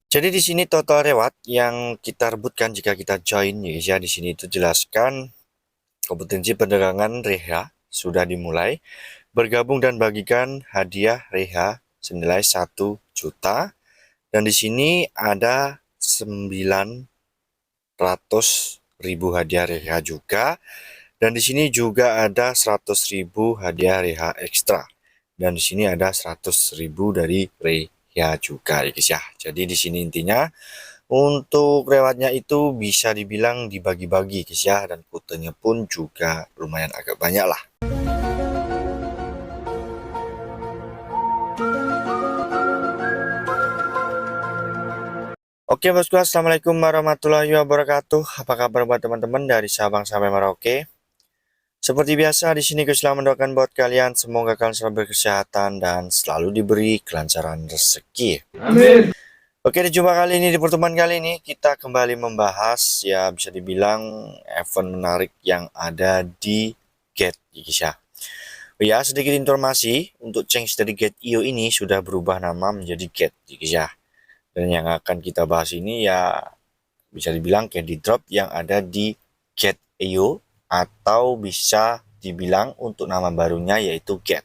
Jadi di sini total reward yang kita rebutkan jika kita join ya guys ya. Di sini itu jelaskan kompetensi perdagangan Reha sudah dimulai. Bergabung dan bagikan hadiah Reha senilai 1 juta. Dan di sini ada 900.000 hadiah Reha juga. Dan di sini juga ada 100.000 hadiah Reha ekstra. Dan di sini ada 100.000 dari Reha juga ya guys ya. Jadi di sini intinya untuk rewardnya itu bisa dibilang dibagi-bagi guys ya, dan kutenya pun juga lumayan agak banyak lah. Oke bosku, assalamualaikum warahmatullahi wabarakatuh. Apa kabar buat teman-teman dari Sabang sampai Merauke? Seperti biasa di sini Gus selalu mendoakan buat kalian semoga kalian selalu berkesehatan dan selalu diberi kelancaran rezeki. Amin. Oke, di jumpa kali ini, di pertemuan kali ini kita kembali membahas ya bisa dibilang event menarik yang ada di Get guys ya. Ya, sedikit informasi untuk change dari Get.io ini sudah berubah nama menjadi Get guys ya. Dan yang akan kita bahas ini ya bisa dibilang candy drop yang ada di Get.io atau bisa dibilang untuk nama barunya yaitu Get.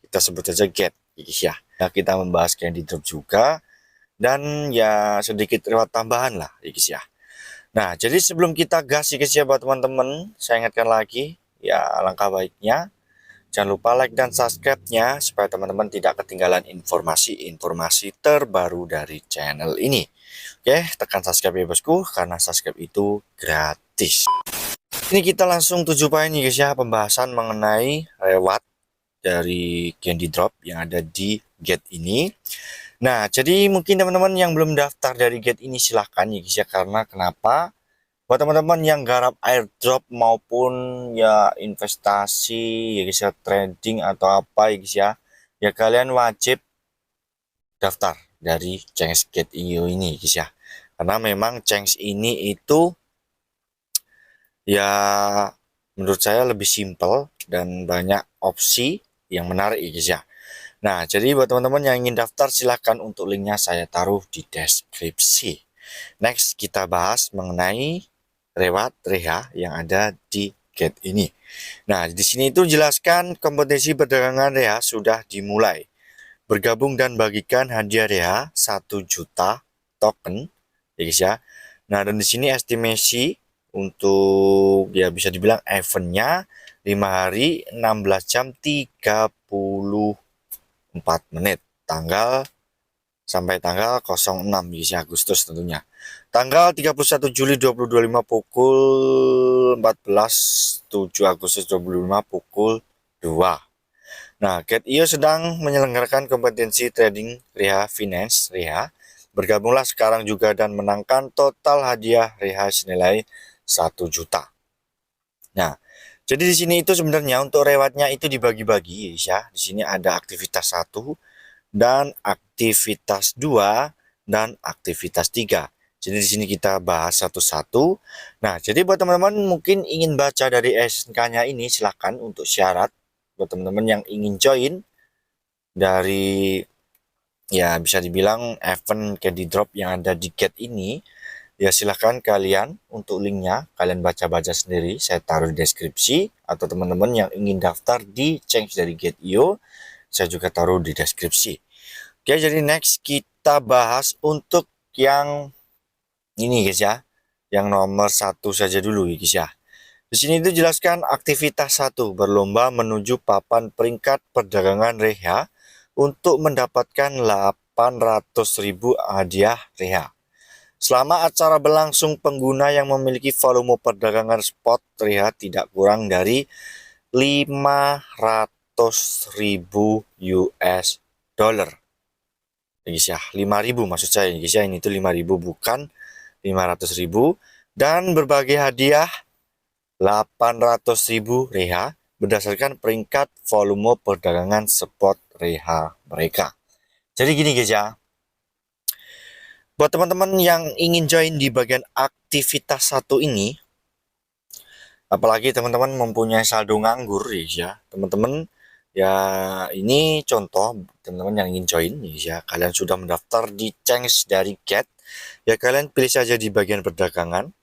Kita sebut saja Get guys ya. Nah, kita membahas candy drop juga dan ya sedikit lewat tambahan lah ya guys ya. Nah, jadi sebelum kita gas ya guys ya buat teman-teman, saya ingatkan lagi ya langkah baiknya jangan lupa like dan subscribe-nya supaya teman-teman tidak ketinggalan informasi-informasi terbaru dari channel ini. Oke, tekan subscribe ya bosku karena subscribe itu gratis. Ini kita langsung 7 poin nih guys ya, pembahasan mengenai reward dari Candy Drop yang ada di Get ini. Nah, jadi mungkin teman-teman yang belum daftar dari Get ini silahkan ya guys ya, karena kenapa? Buat teman-teman yang garap airdrop maupun ya investasi ya guys ya, trading atau apa ya guys ya kalian wajib daftar dari Change Get.io ini guys ya. Karena memang Change ini itu ya menurut saya lebih simple dan banyak opsi yang menarik ya guys ya. Nah, jadi buat teman-teman yang ingin daftar silahkan untuk linknya saya taruh di deskripsi. Next, kita bahas mengenai reward Reha yang ada di Get ini. Nah, di sini itu jelaskan kompetensi perdagangan Reha sudah dimulai. Bergabung dan bagikan hadiah Reha 1 juta token, ya guys ya. Nah, dan di sini estimasi untuk ya bisa dibilang eventnya 5 hari 16 jam 34 menit tanggal sampai tanggal 06 Agustus tentunya. Tanggal 31 Juli 2025 pukul 14, 7 Agustus 2025 pukul 2. Nah, Get.io sedang menyelenggarakan kompetensi trading Reha Finance Reha. Bergabunglah sekarang juga dan menangkan total hadiah Reha senilai 1 juta. Nah, jadi di sini itu sebenarnya untuk rewardnya itu dibagi-bagi ya. Di sini ada aktivitas 1 dan aktivitas 2 dan aktivitas 3. Jadi di sini kita bahas satu-satu. Nah, jadi buat teman-teman mungkin ingin baca dari SNK-nya ini silahkan untuk syarat buat teman-teman yang ingin join dari ya bisa dibilang event Candy Drop yang ada di Get ini. Ya silahkan kalian untuk linknya kalian baca-baca sendiri, saya taruh di deskripsi, atau teman-teman yang ingin daftar di Change dari Get.io saya juga taruh di deskripsi. Oke, jadi next kita bahas untuk yang ini guys ya, yang nomor 1 saja dulu ya guys ya. Di sini itu jelaskan aktivitas 1 berlomba menuju papan peringkat perdagangan Reha untuk mendapatkan 800.000 hadiah Reha. Selama acara berlangsung, pengguna yang memiliki volume perdagangan spot Reha tidak kurang dari 500.000 US dollar. Guys ya, 5.000 maksud saya guys ya, ini tuh 5.000 bukan 500.000, dan berbagai hadiah 800.000 Reha berdasarkan peringkat volume perdagangan spot Reha mereka. Jadi gini guys ya, buat teman-teman yang ingin join di bagian aktivitas 1 ini, apalagi teman-teman mempunyai saldo nganggur ya, teman-teman Ya, ini contoh teman-teman yang ingin join ya. Kalian sudah mendaftar di Change dari Get. Ya, kalian pilih saja di bagian perdagangan.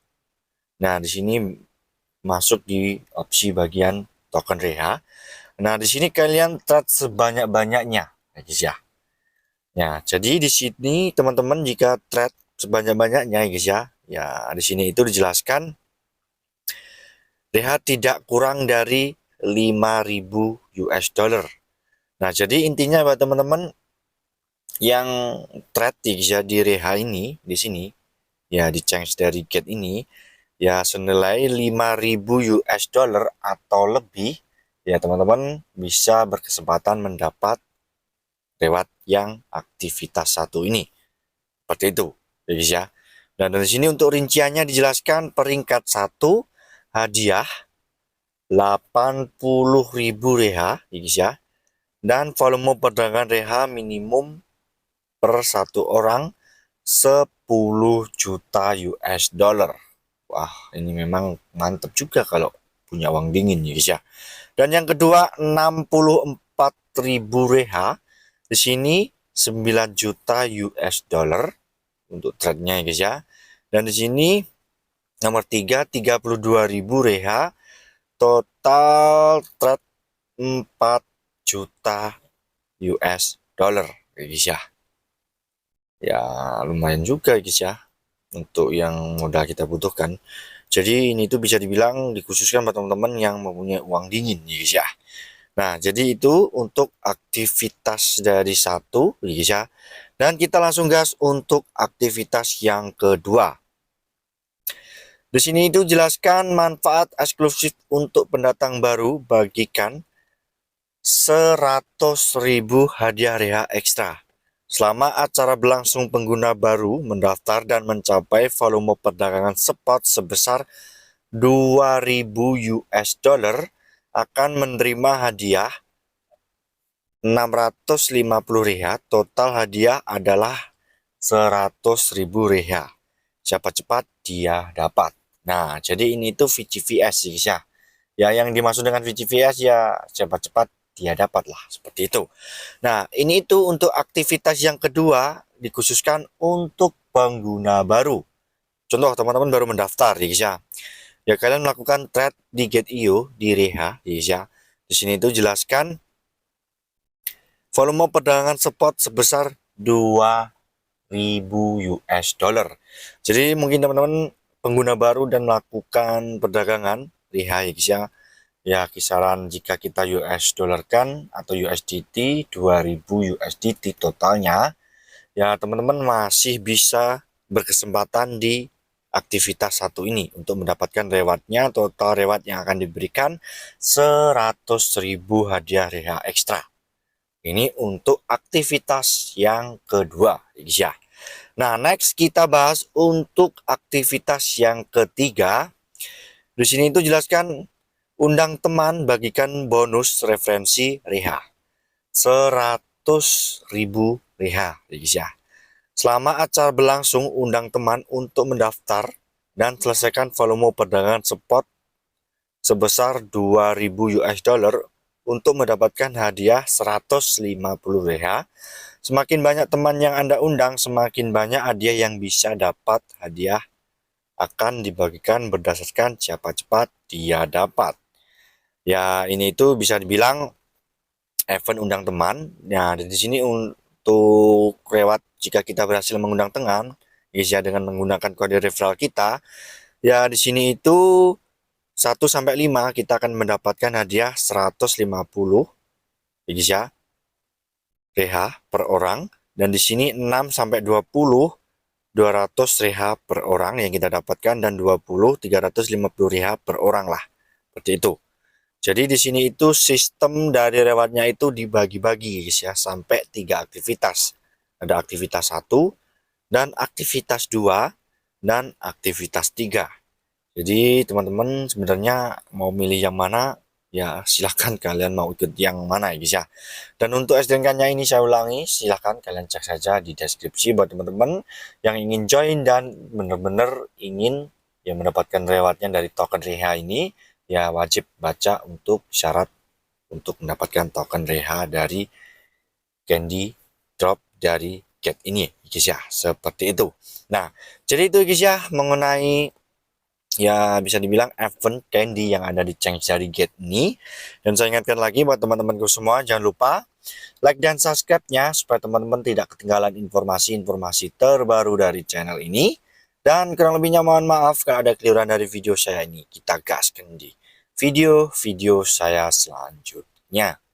Nah, di sini masuk di opsi bagian token Reha. Nah, di sini kalian trade sebanyak-banyaknya, ya guys ya. Ya, jadi di sini teman-teman jika trade sebanyak-banyaknya, ya guys ya. Ya, di sini itu dijelaskan Reha tidak kurang dari 5.000 US dollar. Nah, jadi intinya buat teman-teman yang trade ya di Reha ini di sini ya di change dari Get ini ya senilai 5.000 US dollar atau lebih ya teman-teman bisa berkesempatan mendapat lewat yang aktivitas satu ini seperti itu ya guys ya. Dan dari sini untuk rinciannya dijelaskan peringkat satu hadiah 80.000 reha ya guys ya, dan volume perdagangan reha minimum per satu orang 10 juta US dollar. Wah, ini memang mantap juga kalau punya uang dingin ya guys ya. Dan yang kedua 64.000 reha. Di sini 9 juta US dollar untuk trade-nya ya guys ya. Dan di sini nomor 3 32.000 reha. Total trade 4 juta US dollar ya guys ya. Ya lumayan juga guys ya untuk yang modal kita butuhkan. Jadi ini tuh bisa dibilang dikhususkan buat teman-teman yang mempunyai uang dingin ya guys ya. Nah, jadi itu untuk aktivitas dari satu ya guys ya. Dan kita langsung gas untuk aktivitas yang kedua. Di sini itu jelaskan manfaat eksklusif untuk pendatang baru, bagikan 100.000 hadiah reha ekstra. Selama acara berlangsung, pengguna baru mendaftar dan mencapai volume perdagangan spot sebesar 2.000 US dollar akan menerima hadiah 650 reha. Total hadiah adalah 100.000 reha. Siapa cepat dia dapat. Nah, jadi ini tuh VCVS guys ya. Ya, yang dimaksud dengan VCVS ya siapa cepat dia dapat lah, seperti itu. Nah, ini itu untuk aktivitas yang kedua dikhususkan untuk pengguna baru. Contoh teman-teman baru mendaftar ya guys ya. Ya kalian melakukan trade di Get.io di Reha ya guys ya. Di sini itu jelaskan volume perdagangan spot sebesar 2.000 US dollar. Jadi mungkin teman-teman pengguna baru dan melakukan perdagangan Reha ya guys ya. Ya kisaran jika kita US dollar kan atau USDT 2000 USDT totalnya ya teman-teman masih bisa berkesempatan di aktivitas satu ini untuk mendapatkan rewardnya. Total reward yang akan diberikan 100.000 hadiah reha ekstra. Ini untuk aktivitas yang kedua guys ya. Nah, next kita bahas untuk aktivitas yang ketiga. Di sini itu jelaskan undang teman, bagikan bonus referensi reha 100.000 reha guys ya. Selama acara berlangsung, undang teman untuk mendaftar dan selesaikan volume perdagangan spot sebesar 2.000 US dollar untuk mendapatkan hadiah 150 reha. Semakin banyak teman yang Anda undang, semakin banyak hadiah yang bisa dapat. Hadiah akan dibagikan berdasarkan siapa cepat dia dapat. Ya, ini itu bisa dibilang event undang teman. Nah, di sini untuk lewat jika kita berhasil mengundang teman, ya dengan menggunakan kode referral kita, ya di sini itu 1 sampai 5 kita akan mendapatkan hadiah 150 ya reha per orang, dan di sini 6 sampai 20 200 reha per orang yang kita dapatkan, dan 20 350 reha per orang lah. Seperti itu. Jadi di sini itu sistem dari rewardnya itu dibagi-bagi guys ya sampai 3 aktivitas. Ada aktivitas 1 dan aktivitas 2 dan aktivitas 3. Jadi teman-teman sebenarnya mau milih yang mana ya silahkan kalian mau ikut yang mana ya guys ya. Dan untuk SDNK-nya ini saya ulangi, silahkan kalian cek saja di deskripsi buat teman-teman yang ingin join dan benar-benar ingin yang mendapatkan rewardnya dari token Reha ini. Ya wajib baca untuk syarat untuk mendapatkan token reha dari candy drop dari get ini guys ya, seperti itu. Nah, jadi itu guys ya mengenai ya bisa dibilang event candy yang ada di Sanctuary Gate ini. Dan saya ingatkan lagi buat teman-temanku semua, jangan lupa like dan subscribe-nya supaya teman-teman tidak ketinggalan informasi-informasi terbaru dari channel ini. Dan kurang lebihnya mohon maaf kalau ada keliruan dari video saya ini. Kita gaskan di video-video saya selanjutnya.